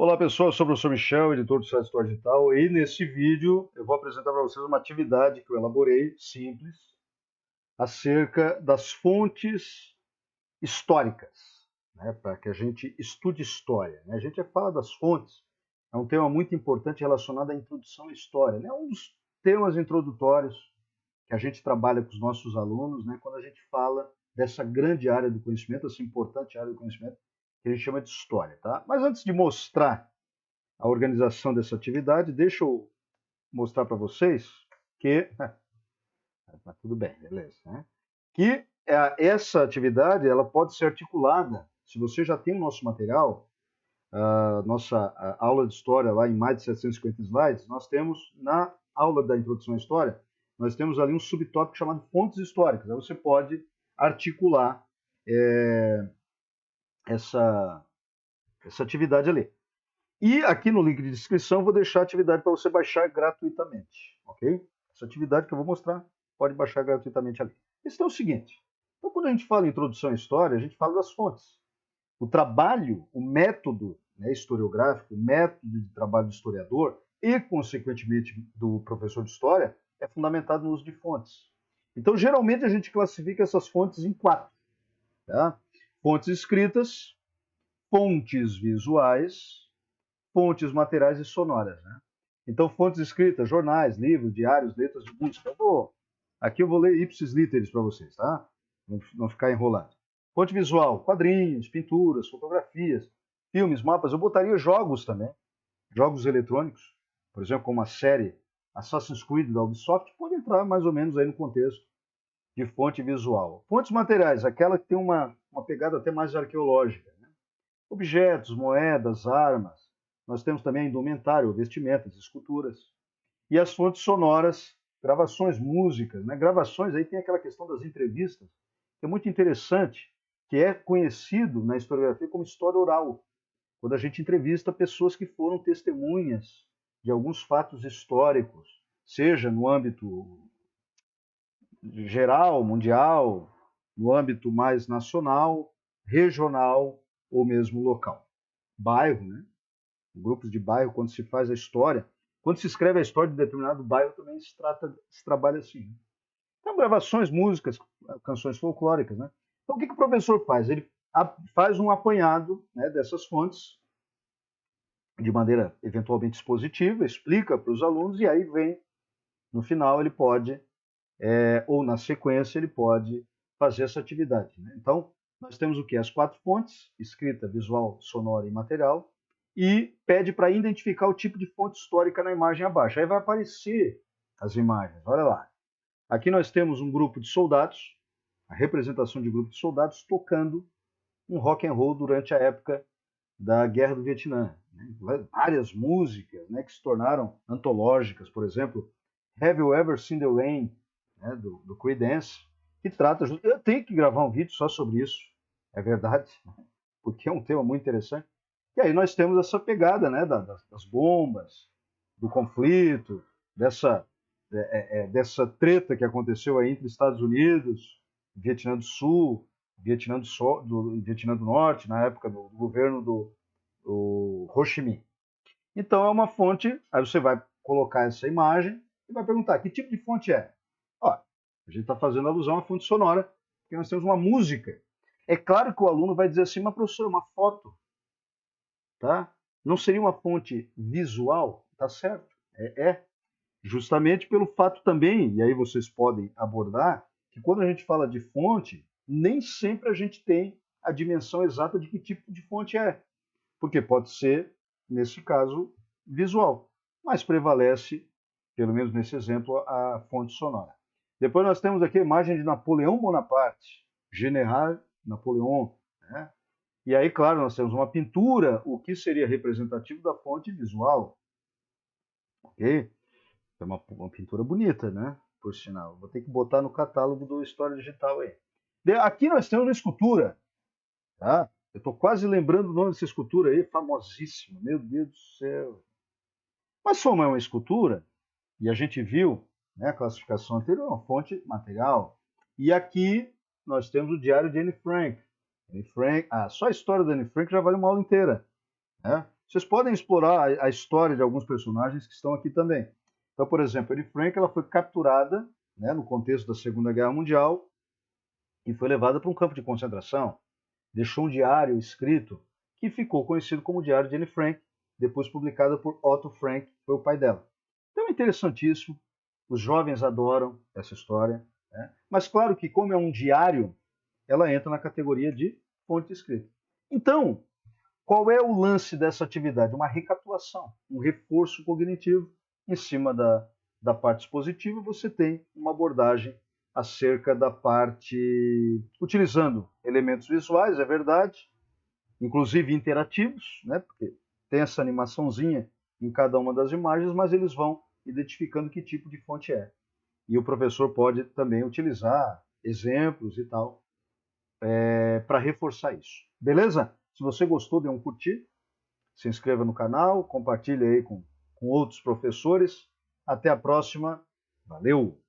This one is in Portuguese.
Olá pessoal, eu sou o professor Michel, editor do site História Digital, e nesse vídeo eu vou apresentar para vocês uma atividade que eu elaborei, simples, acerca das fontes históricas, né, para que a gente estude história. Né? A gente fala das fontes, é um tema muito importante relacionado à introdução à história. Né? Um dos temas introdutórios que a gente trabalha com os nossos alunos, né, quando a gente fala dessa grande área do conhecimento, essa importante área do conhecimento, que a gente chama de história. Tá? Mas antes de mostrar a organização dessa atividade, deixa eu mostrar para vocês que tá tudo bem, beleza, né? Que essa atividade ela pode ser articulada. Se você já tem o nosso material, a nossa aula de história lá em mais de 750 slides, nós temos na aula da introdução à história, nós temos ali um subtópico chamado fontes históricas. Aí você pode articular essa atividade ali. E aqui no link de descrição eu vou deixar a atividade para você baixar gratuitamente, ok? Essa atividade que eu vou mostrar pode baixar gratuitamente ali. Isso é o seguinte, então quando a gente fala em introdução à história, a gente fala das fontes. O trabalho, o método, né, historiográfico, o método de trabalho do historiador e, consequentemente, do professor de história, é fundamentado no uso de fontes. Então, geralmente, a gente classifica essas fontes em quatro. Tá? Fontes escritas, fontes visuais, fontes materiais e sonoras. Né? Então, fontes escritas, jornais, livros, diários, letras de música. Aqui eu vou ler ipsis literis para vocês, tá? Não ficar enrolado. Fonte visual, quadrinhos, pinturas, fotografias, filmes, mapas. Eu botaria jogos também, jogos eletrônicos, por exemplo, como a série Assassin's Creed da Ubisoft, pode entrar mais ou menos aí no contexto de fonte visual. Fontes materiais, aquela que tem uma pegada até mais arqueológica. Né? Objetos, moedas, armas. Nós temos também indumentário, vestimentas, esculturas. E as fontes sonoras, gravações, músicas. Né? Gravações, aí tem aquela questão das entrevistas, que é muito interessante, que é conhecido na historiografia como história oral, quando a gente entrevista pessoas que foram testemunhas de alguns fatos históricos, seja no âmbito geral, mundial, no âmbito mais nacional, regional ou mesmo local. Bairro, né? Grupos de bairro, quando se faz a história, quando se escreve a história de determinado bairro, também se trabalha assim. Então, gravações, músicas, canções folclóricas, né? Então, o que o professor faz? Ele faz um apanhado, né, dessas fontes, de maneira eventualmente expositiva, explica para os alunos, e aí vem, no final, ele pode, ou na sequência, ele pode fazer essa atividade. Né? Então, nós temos o que? As quatro fontes, escrita, visual, sonora e material, e pede para identificar o tipo de fonte histórica na imagem abaixo. Aí vai aparecer as imagens, olha lá. Aqui nós temos um grupo de soldados, a representação de grupo de soldados tocando um rock and roll durante a época da Guerra do Vietnã. Né? Várias músicas, né, que se tornaram antológicas, por exemplo, Have You Ever Seen the Rain, né, do Creedence, que trata... Eu tenho que gravar um vídeo só sobre isso, é verdade, porque é um tema muito interessante. E aí nós temos essa pegada, né, das bombas, do conflito, dessa treta que aconteceu aí entre Estados Unidos, Vietnã do Sul, Vietnã Vietnã do Norte, na época do governo do Ho Chi Minh. Então é uma fonte, aí você vai colocar essa imagem e vai perguntar que tipo de fonte é. Ó, a gente está fazendo alusão à fonte sonora, porque nós temos uma música. É claro que o aluno vai dizer assim, mas professor, uma foto, tá? Não seria uma fonte visual? Tá certo? Justamente pelo fato também, e aí vocês podem abordar, que quando a gente fala de fonte, nem sempre a gente tem a dimensão exata de que tipo de fonte é. Porque pode ser, nesse caso, visual, mas prevalece, pelo menos nesse exemplo, a fonte sonora. Depois nós temos aqui a imagem de Napoleão Bonaparte, General Napoleão, né? E aí, claro, nós temos uma pintura, o que seria representativo da fonte visual, ok? É uma pintura bonita, né? Por sinal. Vou ter que botar no catálogo do História Digital aí. Aqui nós temos uma escultura, tá? Eu estou quase lembrando o nome dessa escultura aí, famosíssima. Meu Deus do céu. Mas como é uma escultura, e a gente viu, né, a classificação anterior, uma fonte material. E aqui nós temos o diário de Anne Frank. Anne Frank, só a história da Anne Frank já vale uma aula inteira. Né? Vocês podem explorar a história de alguns personagens que estão aqui também. Então, por exemplo, Anne Frank ela foi capturada, né, no contexto da Segunda Guerra Mundial e foi levada para um campo de concentração. Deixou um diário escrito que ficou conhecido como Diário de Anne Frank, depois publicado por Otto Frank, que foi o pai dela. Então é interessantíssimo, os jovens adoram essa história, né? Mas claro que como é um diário, ela entra na categoria de fonte escrita. Então, qual é o lance dessa atividade? Uma recapitulação, um reforço cognitivo. Em cima da parte expositiva, você tem uma abordagem acerca da parte, utilizando elementos visuais, é verdade, inclusive interativos, né? Porque tem essa animaçãozinha em cada uma das imagens, mas eles vão identificando que tipo de fonte é. E o professor pode também utilizar exemplos e tal para reforçar isso. Beleza? Se você gostou, dê um curtir, se inscreva no canal, compartilhe aí com outros professores. Até a próxima. Valeu!